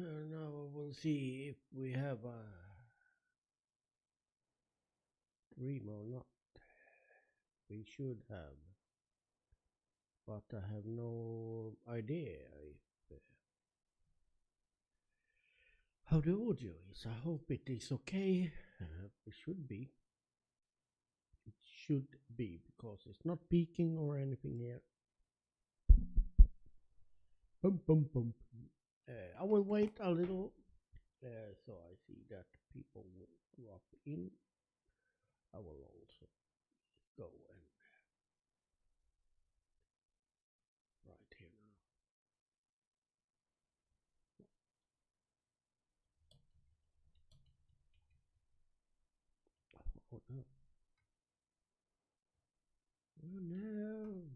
Now we'll see if we have a dream or not. We should have, but I have no idea if, how the audio is. I hope it is okay. It should be. It should be because it's not peaking or anything here. Boom, boom, boom. I will wait a little so I see that people will drop in. I will also go and right here now. Oh no. Oh no.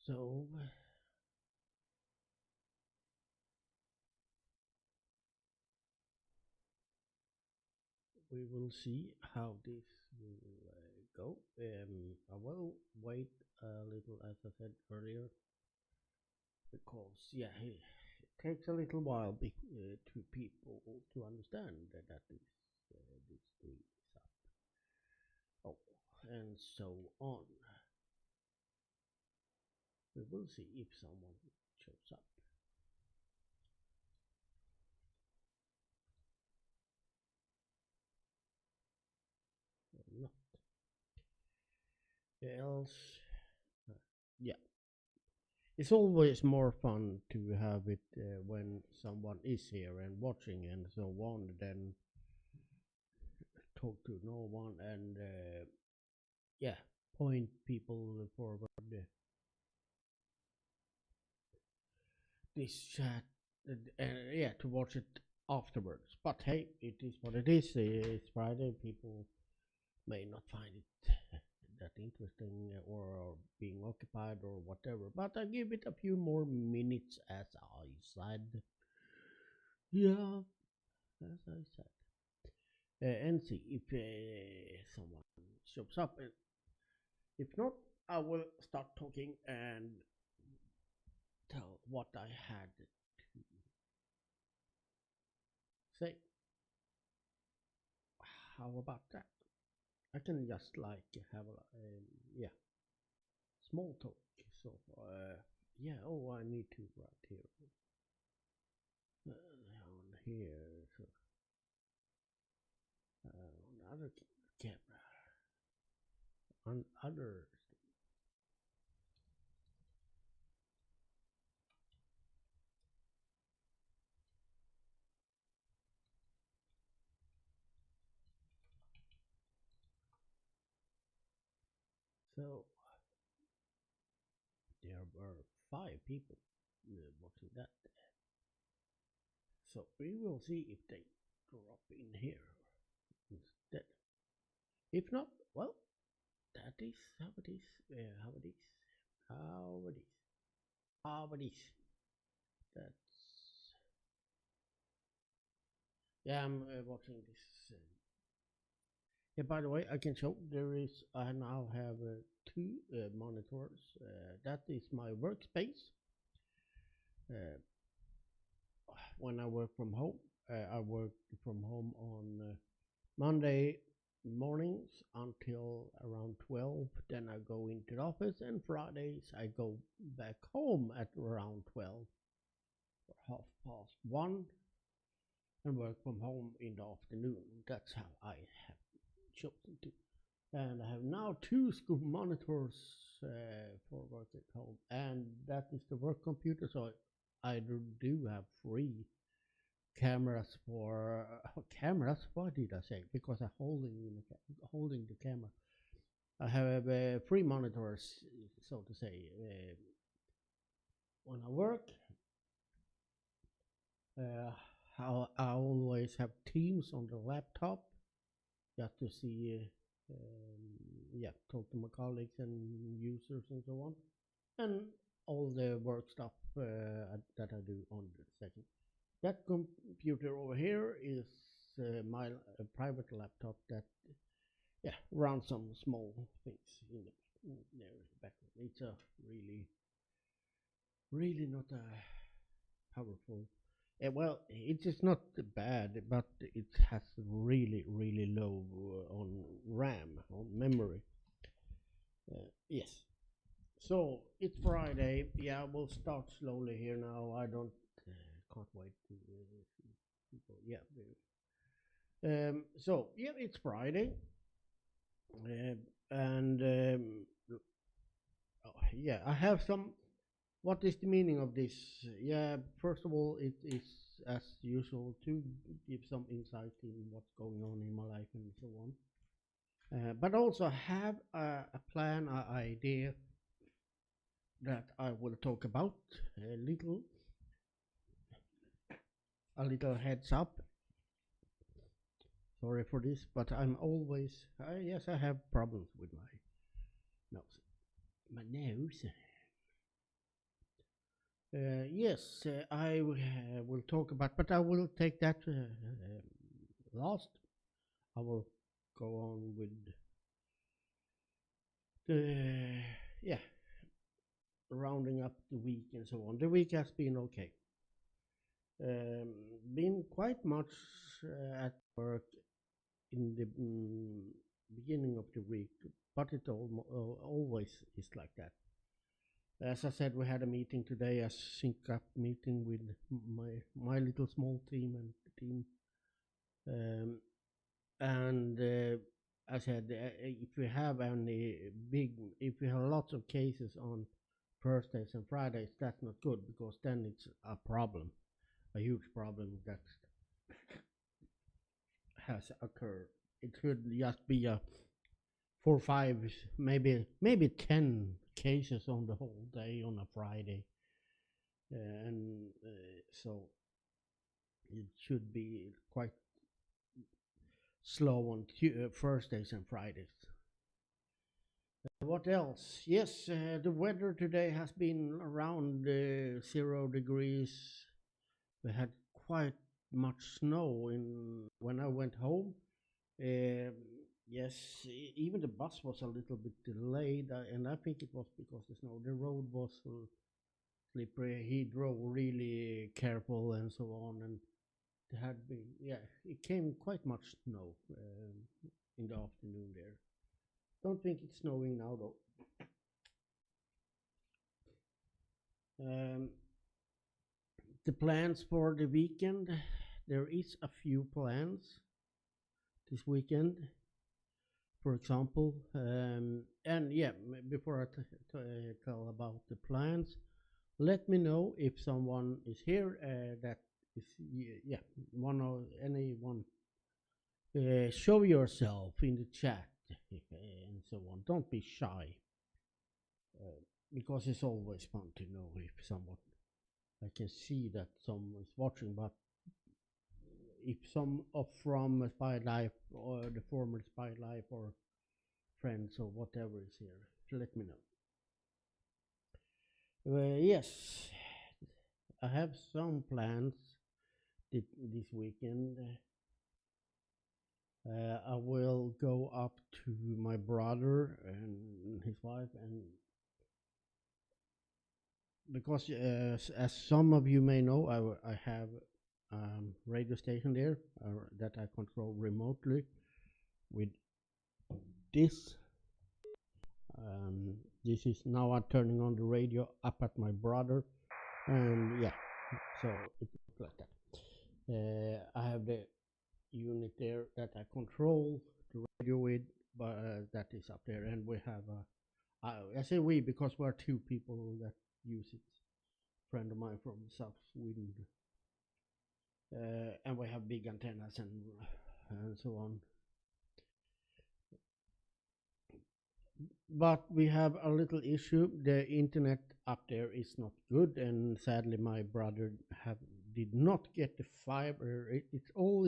So we will see how this will go. I will wait a little, as I said earlier, because yeah, it takes a little while to people to understand that this stream is up. Oh, and so on. We will see if someone shows up or not. Else, uh, yeah, it's always more fun to have it when someone is here and watching and so on than talk to no one and yeah, point people forward this chat yeah, to watch it afterwards. But hey, it is what it is. It's Friday. People may not find it that interesting or being occupied or whatever. But I give it a few more minutes, as I said. Yeah, as I said. And see if someone shows up. If not, I will start talking and tell what I had to say. How about that? I can just like have a yeah, small talk. So yeah. Oh, I need to right here on here. So on other camera on other. So there were 5 people watching that. So we will see if they drop in here instead. If not, well, that is how it is. How it is. How it is. How it is. That's yeah. I'm watching this. Yeah. By the way, I can show there is. I now have 2 monitors. That is my workspace. Uh, when I work from home, I work from home on Monday mornings until around 12. Then I go into the office, and Fridays I go back home at around 12 or half past 1 and work from home in the afternoon. That's how I have chosen to. And I have now 2 monitors for work at home, and that is the work computer. So I do have 3 cameras for cameras. What did I say? Because I'm holding the camera. I have 3 monitors, so to say. When I work, uh, I always have Teams on the laptop just to see, yeah, talk to my colleagues and users and so on, and all the work stuff that I do on the second. That computer over here is my private laptop that, yeah, runs some small things in the background. It's a really not a powerful. Well, it is not bad, but it has really low on RAM, on memory. Yes. So it's Friday. Yeah, we'll start slowly here now. I don't can't wait to see people. Yeah. So yeah, it's Friday, and oh, yeah, I have some. What is the meaning of this? Yeah, first of all, it is as usual to give some insight in what's going on in my life and so on. But also have a plan, an idea that I will talk about a little heads up. Sorry for this, but I'm always, yes, I have problems with my nose. My nose. Yes, I will talk about, but I will take that last. I will go on with the, yeah, rounding up the week and so on. The week has been okay. Been quite much at work in the beginning of the week, but it always is like that. As I said, we had a meeting today, a sync up meeting with my little small team and team. And I said, if we have if we have lots of cases on Thursdays and Fridays, that's not good because then it's a problem, a huge problem that has occurred. It should just be a 4, 5, maybe 10 cases on the whole day on a Friday, and so it should be quite slow on Thursdays and Fridays. What else? Yes, the weather today has been around 0 degrees. We had quite much snow when I went home. Uh, yes, even the bus was a little bit delayed, and I think it was because the snow. The road was slippery. He drove really careful and so on, and there had been, yeah, it came quite much snow in the afternoon there. Don't think it's snowing now though. Um, the plans for the weekend, there is a few plans this weekend, for example. And yeah, before I tell about the plans, let me know if someone is here that is, yeah, one or anyone. Show yourself in the chat and so on. Don't be shy, because it's always fun to know if someone. I can see that someone is watching, but if some of from SpiedLife or the former SpiedLife or friends or whatever is here, let me know. Yes, I have some plans this weekend. I will go up to my brother and his wife, and because as some of you may know, I have radio station there that I control remotely with this. This is now I'm turning on the radio up at my brother, and yeah, so it looks like that. I have the unit there that I control the radio with, but that is up there, and we have I say we because we're 2 people that use it. Friend of mine from South Sweden, and we have big antennas and so on. but we have a little issue. The internet up there is not good, and sadly, my brother have did not get the fiber. It's all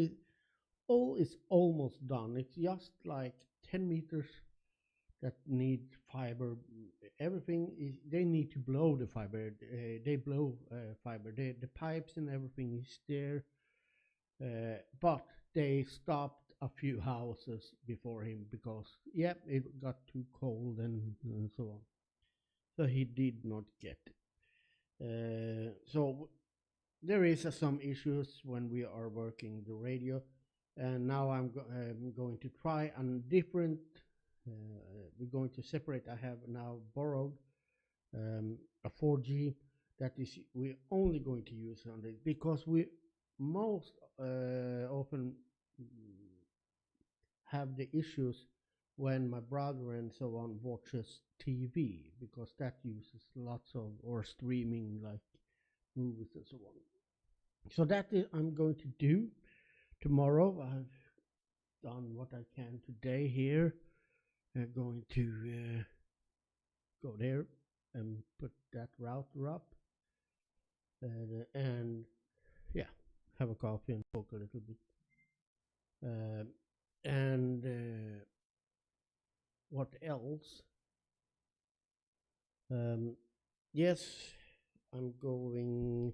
is almost done. It's just like 10 meters that need fiber. Everything is they need to blow the fiber. They blow fiber. The pipes and everything is there, but they stopped a few houses before him because it got too cold and so on. So he did not get it. So there is some issues when we are working the radio, and now I'm going to try a different. We're going to separate. I have now borrowed a 4G that is we're only going to use on it because we most often have the issues when my brother and so on watches TV because that uses lots of or streaming like movies and so on. So that is I'm going to do tomorrow. I've done what I can today here. I'm going to go there and put that router up and yeah, have a coffee and talk a little bit. And what else? Yes, I'm going.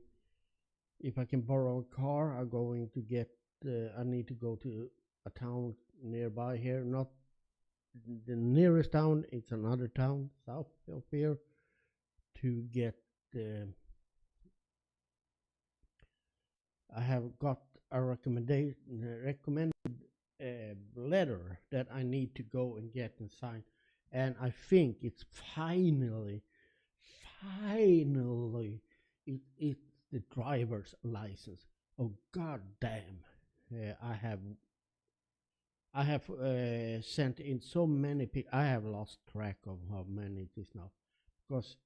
If I can borrow a car, I'm going to get. I need to go to a town nearby here. Not the nearest town. It's another town south of here to get. I have got a recommended letter that I need to go and get and sign, and I think it's finally, it's the driver's license. Oh god damn! I have sent in so many people. I have lost track of how many it is now, because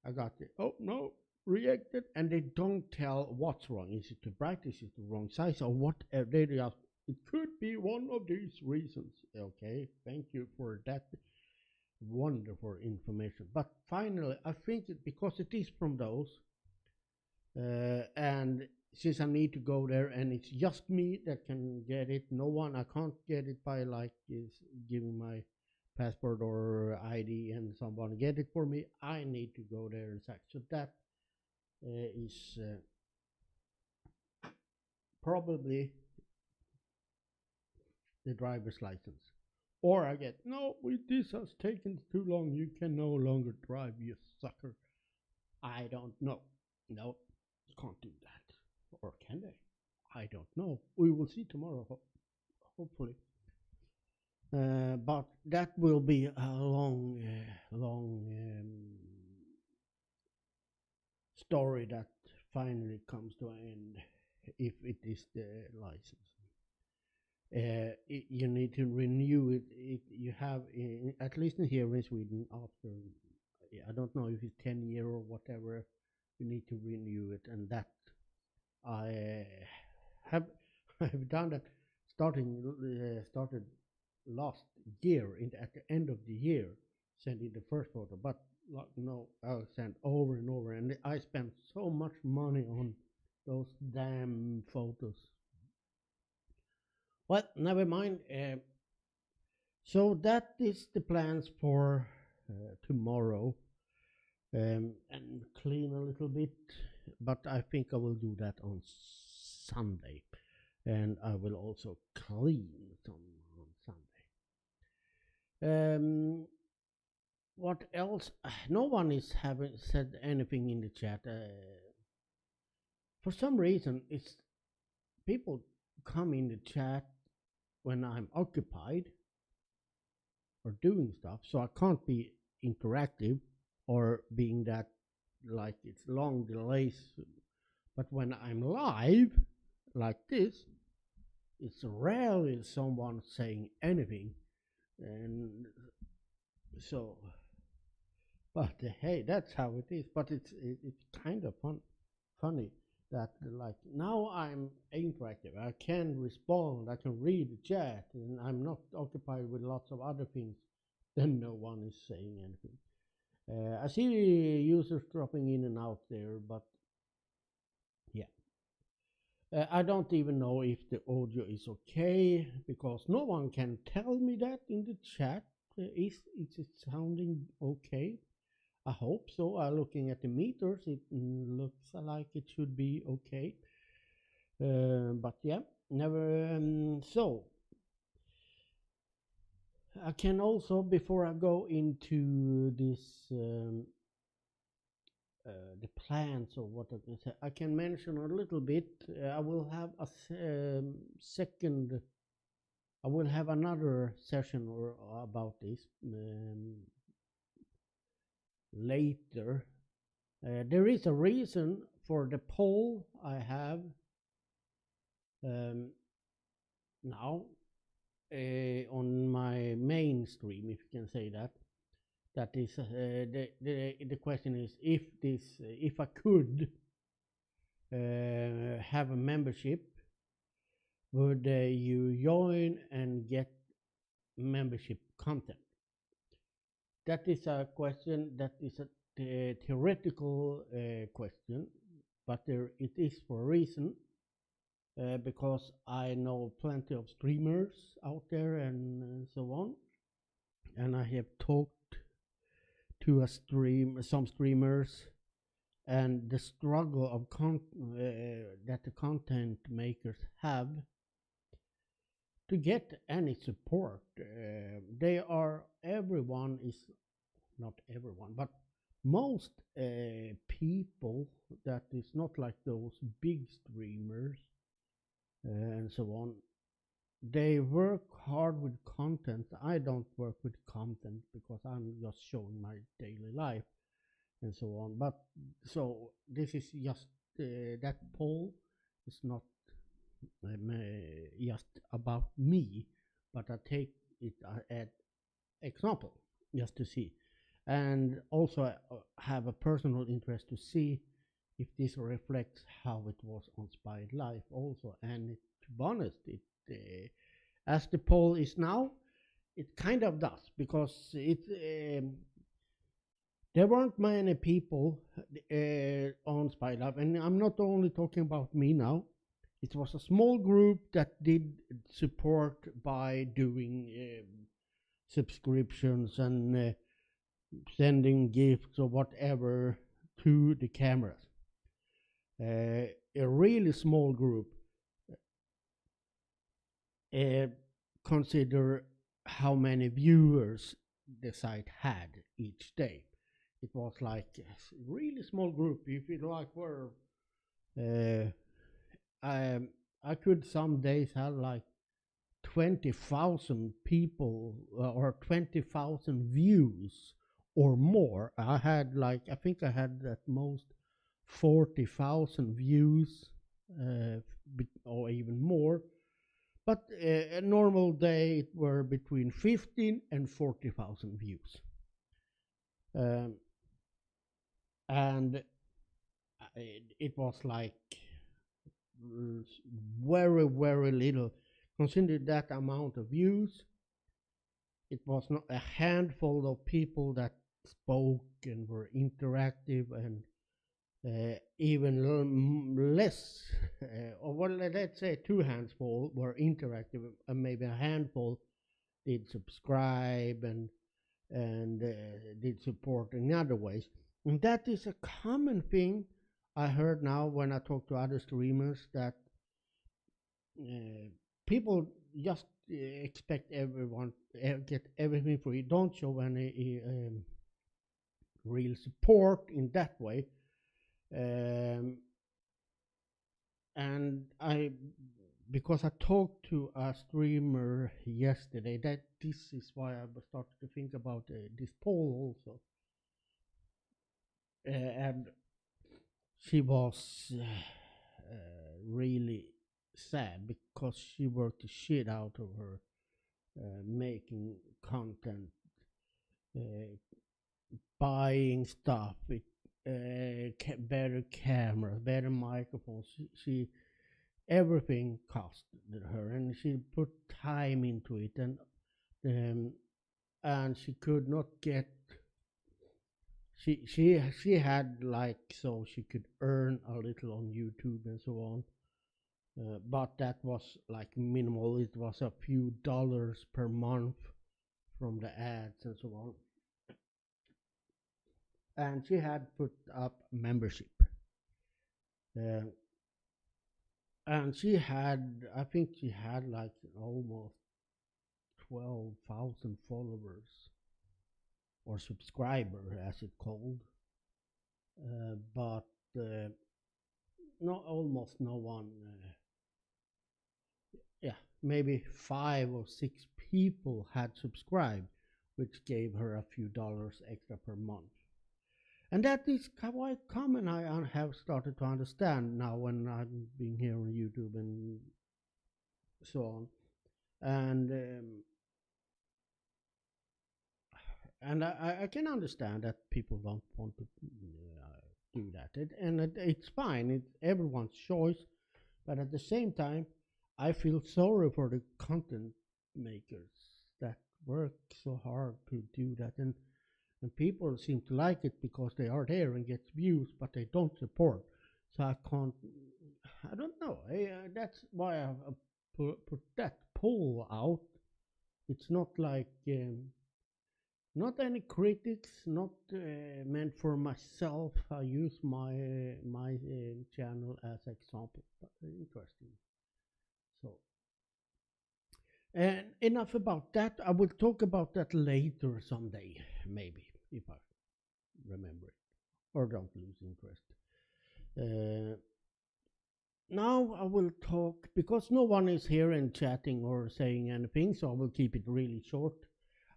I got it. Oh no, rejected, and they don't tell what's wrong. Is it too bright? Is it the wrong size or what? They just it could be one of these reasons. Okay, thank you for that wonderful information. But finally, I think because it is from those, and since I need to go there, and it's just me that can get it, no one, I can't get it by like is giving my passport or ID and someone get it for me. I need to go there and check. So that is probably the driver's license. Or I get, no, this has taken too long. You can no longer drive, you sucker. I don't know. No, can't do that. Or can they? I don't know. We will see tomorrow, hopefully. But that will be a long story that finally comes to an end if it is the license. You need to renew it. You have, at least in here in Sweden, after, I don't know if it's 10 years or whatever, you need to renew it, and that I have I've done that started last year at the end of the year sending the first photo, but no, I'll send over and over, and I spent so much money on those damn photos. Well, never mind. So that is the plans for tomorrow, and clean a little bit, but I think I will do that on Sunday, and I will also clean on Sunday. What else? No one is having said anything in the chat. For some reason, it's people come in the chat when I'm occupied or doing stuff, so I can't be interactive or being that like it's long delays. But when I'm live like this, it's rarely someone saying anything, and so. But hey, that's how it is. But it's kind of funny that like now I'm interactive. I can respond. I can read the chat, and I'm not occupied with lots of other things then no one is saying anything. I see users dropping in and out there, but yeah. I don't even know if the audio is okay because no one can tell me that in the chat. Is it sounding okay? I hope so. Looking at the meters, it looks like it should be okay. But yeah, never. So I can also, before I go into this, the plans or what I can say, I can mention a little bit. I will have a second. I will have another session or about this later. There is a reason for the poll I have now on my main stream, if you can say that. That is the question is if I could have a membership, would you join and get membership content? That is a question. That is a theoretical question, but it is for a reason. Because I know plenty of streamers out there and so on, and I have talked to some streamers, and the struggle of that the content makers have to get any support. Everyone is not everyone, but most people that is not like those big streamers and so on, they work hard with content. I don't work with content because I'm just showing my daily life and so on. But so this is just that poll is not just about me, but I take it as example just to see, and also I have a personal interest to see if this reflects how it was on SpiedLife also. And to be honest, as the poll is now, it kind of does, because there weren't many people on SpiedLife, and I'm not only talking about me now. It was a small group that did support by doing subscriptions and sending gifts or whatever to the cameras. A really small group. Consider how many viewers the site had each day. It was like a really small group. If it like were, I could some days have like 20,000 people or 20,000 views or more. I think I had at most 40,000 views or even more. But a normal day it were between 15 and 40,000 views. And it was like very, very little. Consider that amount of views. It was not a handful of people that spoke and were interactive, and even less, or well, let's say 2 handful were interactive, and maybe a handful did subscribe and did support in other ways. And that is a common thing I heard now when I talk to other streamers, that people just expect everyone get everything free, don't show any real support in that way. And because I talked to a streamer yesterday, that this is why I started to think about this poll also. And she was really sad because she worked the shit out of her making content, buying stuff, better cameras, better microphones. She everything cost her, and she put time into it. And and she could not get. She had like, so she could earn a little on YouTube and so on, but that was like minimal. It was a few dollars per month from the ads and so on. And she had put up membership, uh, and she had, I think she had like almost 12,000 followers or subscriber, as it's called. But not almost no one. Yeah, maybe 5 or 6 people had subscribed, which gave her a few dollars extra per month. And that is quite common. I have started to understand now when I've been here on YouTube and so on. And I can understand that people don't want to do that, it's fine. It's everyone's choice, but at the same time, I feel sorry for the content makers that work so hard to do that, and people seem to like it because they are there and get views, but they don't support. So I can't. I don't know. That's why I put that poll out. It's not like. Not any critics, not meant for myself. I use my channel as example. But interesting. So, and enough about that. I will talk about that later someday, maybe, if I remember it or don't lose interest. Now I will talk because no one is here and chatting or saying anything, so I will keep it really short.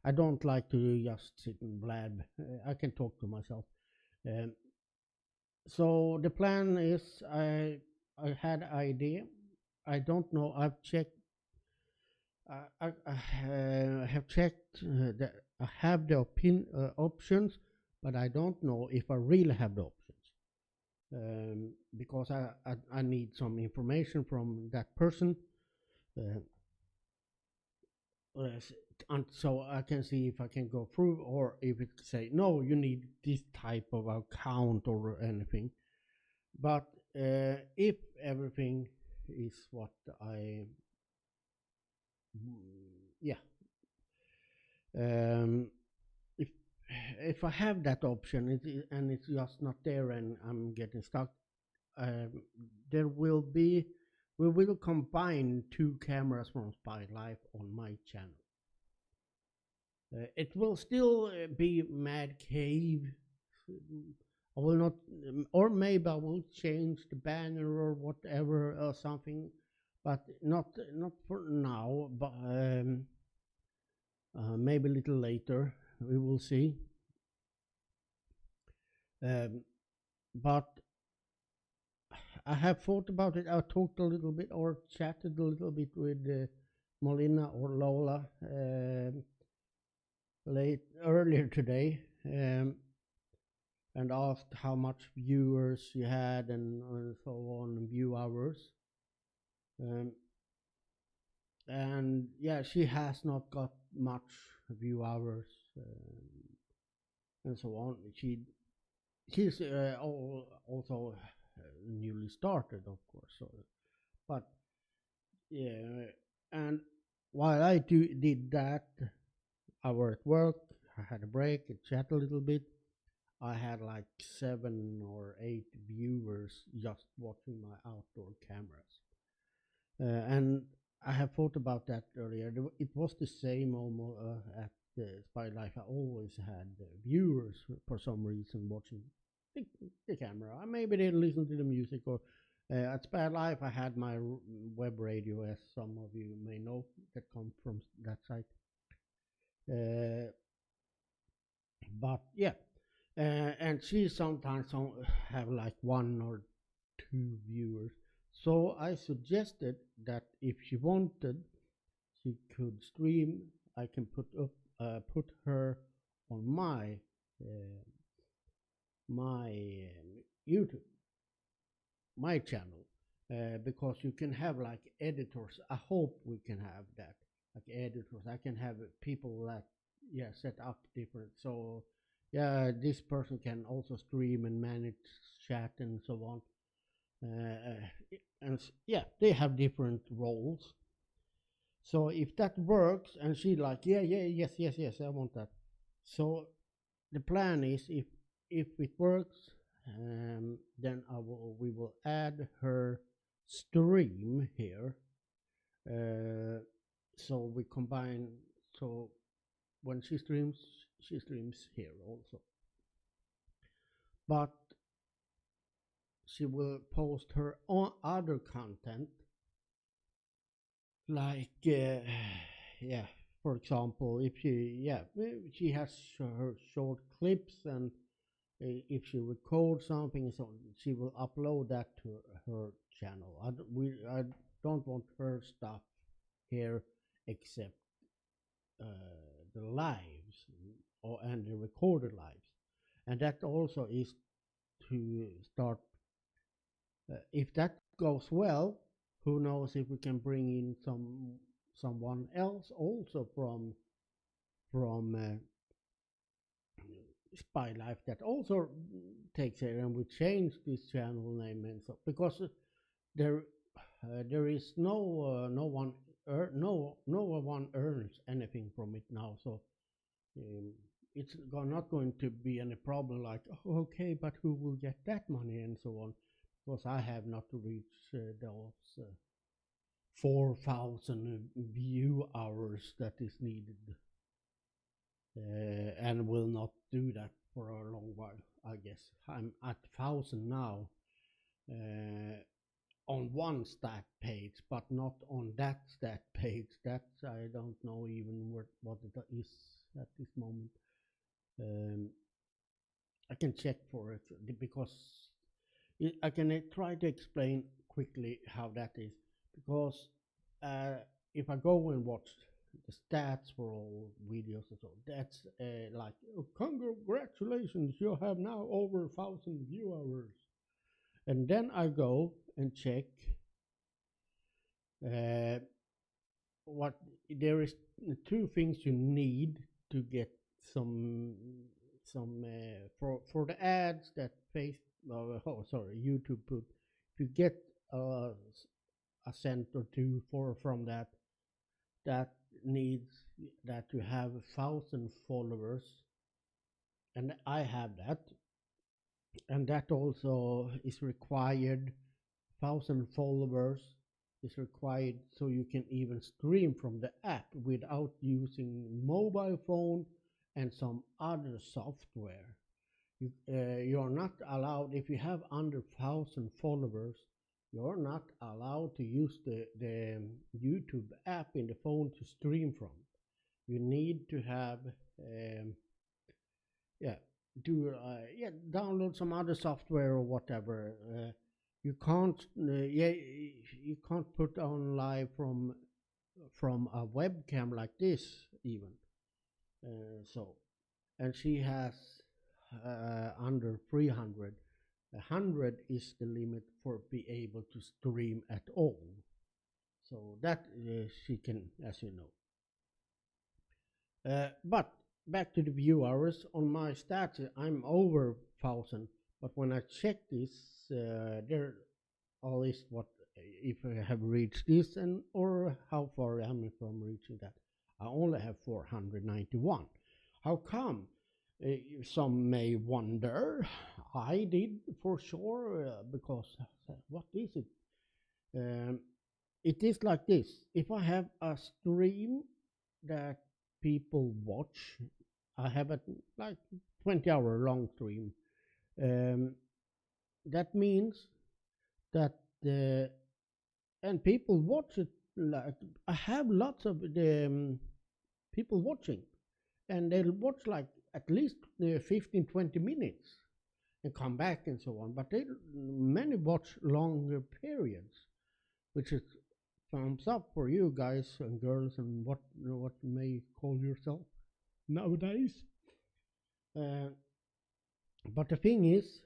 I don't like to just sit and blab. I can talk to myself. So the plan is, I had an idea. I don't know. I've checked. I have checked that I have the options, but I don't know if I really have the options, because I need some information from that person. And so I can see if I can go through, or if it say no, you need this type of account or anything. But if everything is what I, yeah, if I have that option, and it's just not there, and I'm getting stuck, there will be, we will combine 2 cameras from SpiedLife on my channel. It will still be Mad Cave. I will not, or maybe I will change the banner or whatever or something, but not for now. But maybe a little later. We will see. But I have thought about it. I talked a little bit or chatted a little bit with Molina or Lola earlier today, and asked how much viewers you had and so on, view hours. And yeah, she has not got much view hours and so on. She's also newly started, of course. So, but yeah, and while I did that, I was at work. I had a break, I chat a little bit. I had like 7 or 8 viewers just watching my outdoor cameras. And I have thought about that earlier. It was the same almost at SpiedLife. I always had viewers for some reason watching the camera. Maybe they listen to the music, or at SpiedLife I had my web radio, as some of you may know, that come from that site. But yeah. And she sometimes have like 1 or 2 viewers. So I suggested that if she wanted, she could stream. I can put her on my YouTube, my channel, because you can have like editors. I hope we can have that, like editors. I can have people that yeah, set up different. So yeah, this person can also stream and manage chat and so on. Yeah, they have different roles. So if that works, and she like, yeah, yeah, yes, yes, yes, I want that. So the plan is, if it works, then we will add her stream here. Uh, so we combine. So when she streams here also. But she will post her own other content, like yeah, for example, if she has her short clips, and if she records something, so she will upload that to her channel. I don't want her stuff here, except uh, the lives, and the recorded lives, and that also is to start. If that goes well, who knows if we can bring in someone else also from SpiedLife that also takes it, and we change this channel name, and so because there there is no one no one earns anything from it now, so um, it's not going to be any problem like, oh, okay, but who will get that money and so on, because I have not reached those 4,000 view hours that is needed, and will not do that for a long while. I guess I'm at 1,000 now, uh, on one stat page, but not on that stat page. That I don't know even what it is at this moment. Um, I can check for it, because I can try to explain quickly how that is, because if I go and watch the stats for all videos and so, that's like, oh, congratulations, you have now over 1,000 view hours, and then I go and check uh, what there is two things you need to get some for the ads that YouTube put. If you get a cent or two from that, that needs that to have 1,000 followers, and I have that, and that also is required. 1,000 followers is required so you can even stream from the app without using mobile phone and some other software. You are not allowed, if you have under 1,000 followers, you're not allowed to use the YouTube app in the phone to stream from. You need to have yeah download some other software or whatever. You can't you can't put on live from a webcam like this even. So, and she has under 300. 100 is the limit for be able to stream at all. So that she can, as you know. But back to the view hours. On my stats, I'm over 1,000. But when I check this, there all is what if I have reached this, and or how far am I from reaching that. I only have 491. How come? Some may wonder. I did for sure, because what is it? It is like this. If I have a stream that people watch, I have a like 20-hour long stream. Um, that means that the and people watch it, like I have lots of the people watching, and they'll watch like at least 15-20 minutes and come back and so on, but many watch longer periods, which is thumbs up for you guys and girls and what you may call yourself nowadays. uh, but the thing is,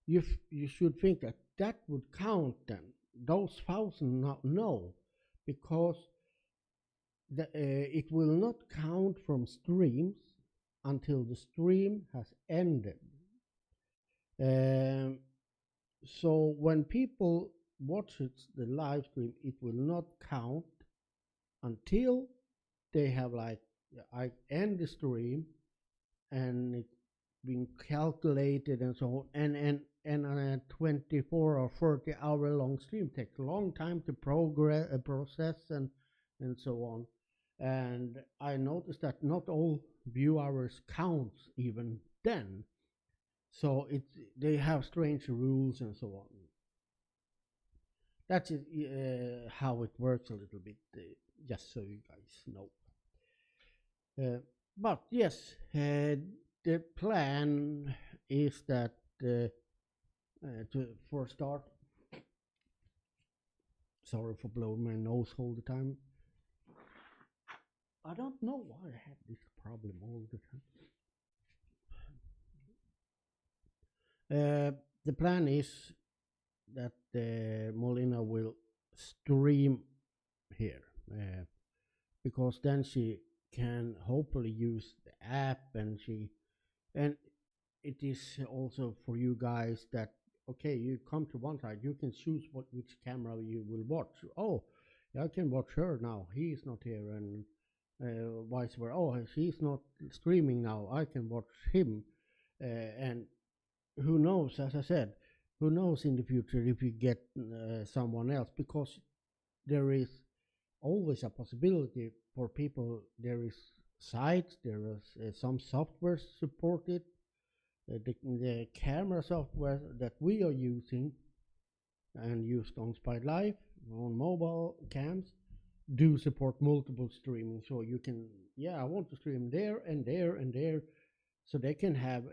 you should think that that would count then, those 1,000. No, because it will not count from streams until the stream has ended. Um, so when people watch the live stream, it will not count until they have like I end the stream and it's been calculated and so on. And a 24 or 40 hour long stream takes a long time to process and so on. And I noticed that not all view hours counts even then. So they have strange rules and so on. That's how it works a little bit, just so you guys know. But yes, the plan is that for start. Sorry for blowing my nose all the time. I don't know why I have this problem all the time. The plan is that Molina will stream here because then she can hopefully use the app and it is also for you guys that okay, you come to one side, you can choose which camera you will watch. Oh, I can watch her now, he is not here, and vice versa. Oh, she's not streaming now, I can watch him. And who knows, as I said, who knows in the future if you get someone else, because there is always a possibility for people. There is sites, there is some software supported. The camera software that we are using and used on SpiedLife on mobile cams do support multiple streaming. So you can, I want to stream there and there and there. So they can have,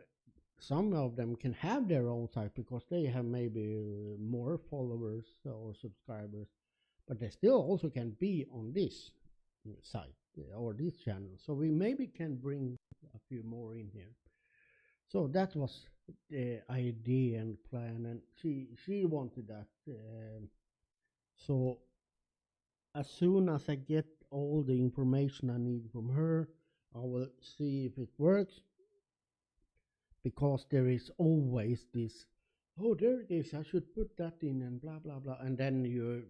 some of them can have their own site because they have maybe more followers or subscribers, but they still also can be on this site or this channel. So we maybe can bring a few more in here. So that was the idea and plan, and she wanted that. So as soon as I get all the information I need from her, I will see if it works. Because there is always this, oh, there it is, I should put that in and blah, blah, blah. And then you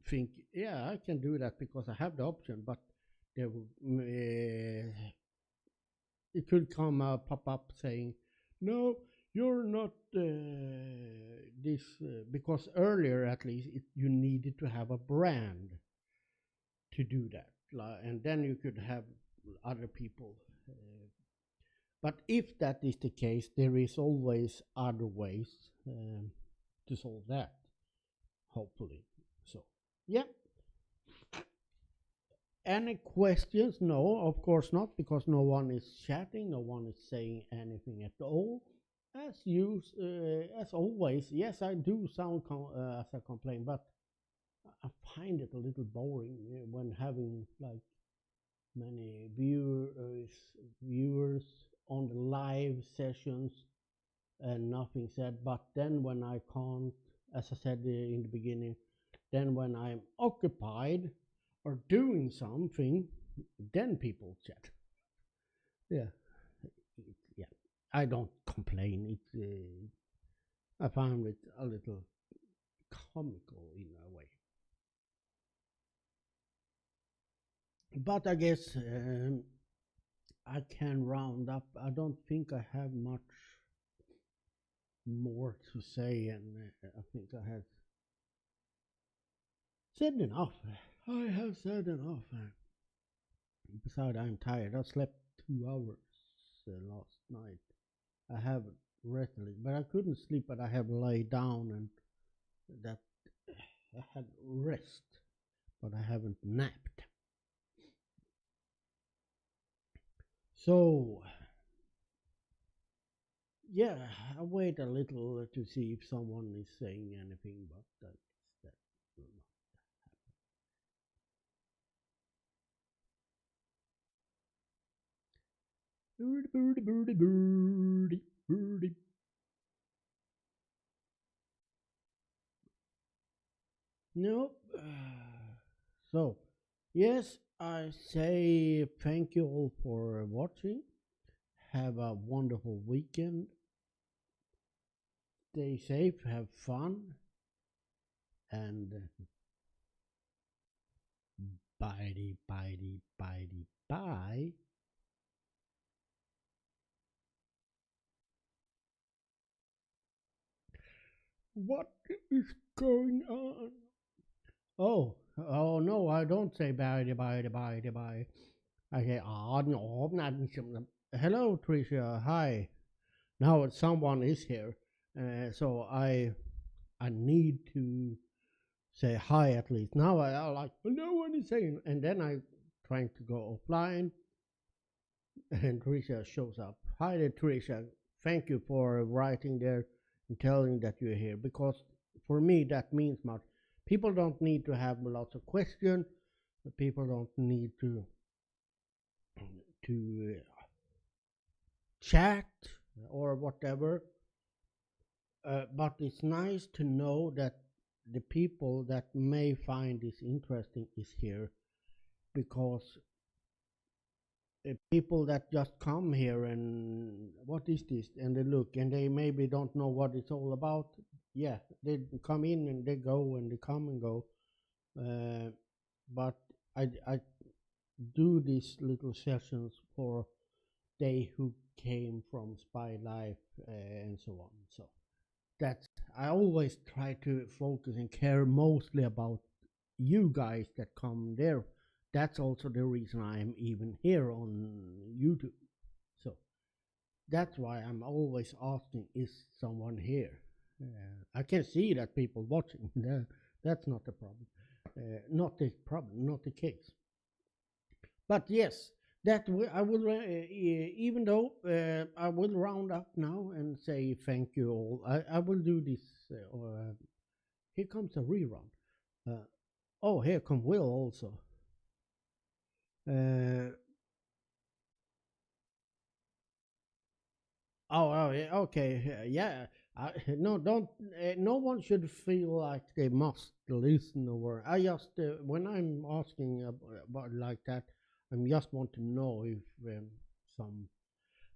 think, yeah, I can do that because I have the option, but there it could come pop up saying, no, you're not this, because earlier at least you needed to have a brand to do that, and then you could have other people. But if that is the case, there is always other ways to solve that, hopefully. So, yeah. Any questions? No, of course not, because no one is chatting, no one is saying anything at all. As always, yes, I do sound as I complain, but I find it a little boring when having like many viewers on the live sessions and nothing said. But then when I can't, as I said in the beginning, then when I'm occupied or doing something, then people chat. Yeah, I don't complain. I find it a little comical in a way. But I guess I can round up. I don't think I have much more to say, and I think I have said enough. I have said enough. Besides, I'm tired. I slept 2 hours last night. I have rested, but I couldn't sleep. But I have laid down, and that I had rest, but I haven't napped. So yeah, I wait a little to see if someone is saying anything, but that will not happen. Birdie. No. So, yes, I say thank you all for watching. Have a wonderful weekend. Stay safe, have fun, and bye. What is going on? Oh no, I don't say bye. I say, oh, no, not. Hello, Tricia. Hi. Now someone is here. So I need to say hi at least. Now I like, no one is saying. And then I trying to go offline and Tricia shows up. Hi there, Tricia. Thank you for writing there and telling that you're here because for me that means much. People don't need to have lots of questions. People don't need to chat or whatever. But it's nice to know that the people that may find this interesting is here because people that just come here and what is this and they look and they maybe don't know what it's all about. Yeah, they come in and they go and they come and go. But I do these little sessions for they who came from SpiedLife and so on. So that's I always try to focus and care mostly about you guys that come there. That's also the reason I'm even here on YouTube. So that's why I'm always asking, is someone here? I can see that people watching. That's not the problem. Not the problem, not the case. But yes, I will, even though I will round up now and say thank you all. I will do this. Here comes a rerun. Oh, here come Will also. Uh, yeah, okay, yeah. No, don't. No one should feel like they must listen or. I just when I'm asking about like that, I just want to know if some.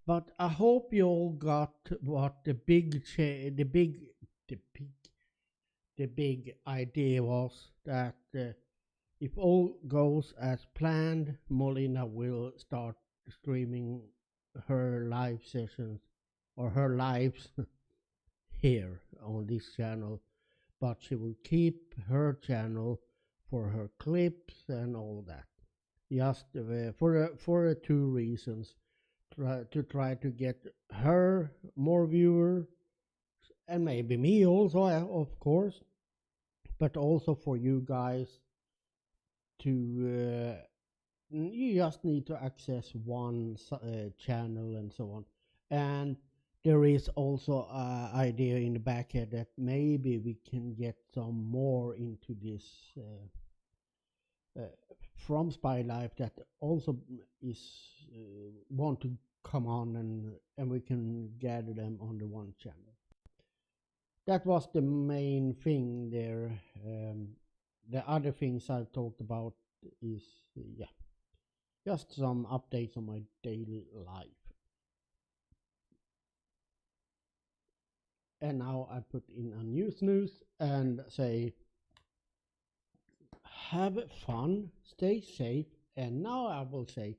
But I hope you all got what the big, the big idea was that if all goes as planned, Molina will start streaming her live sessions or her lives here on this channel, but she will keep her channel for her clips and all that. Just for two reasons: try to get her more viewers and maybe me also, of course, but also for you guys to. You just need to access one channel and so on. And there is also an idea in the back here that maybe we can get some more into this uh, from SpiedLife that also is want to come on and we can gather them on the one channel. That was the main thing there. The other things I've talked about is yeah, just some updates on my daily life. And now I put in a new snooze and say, have fun, stay safe, and now I will say,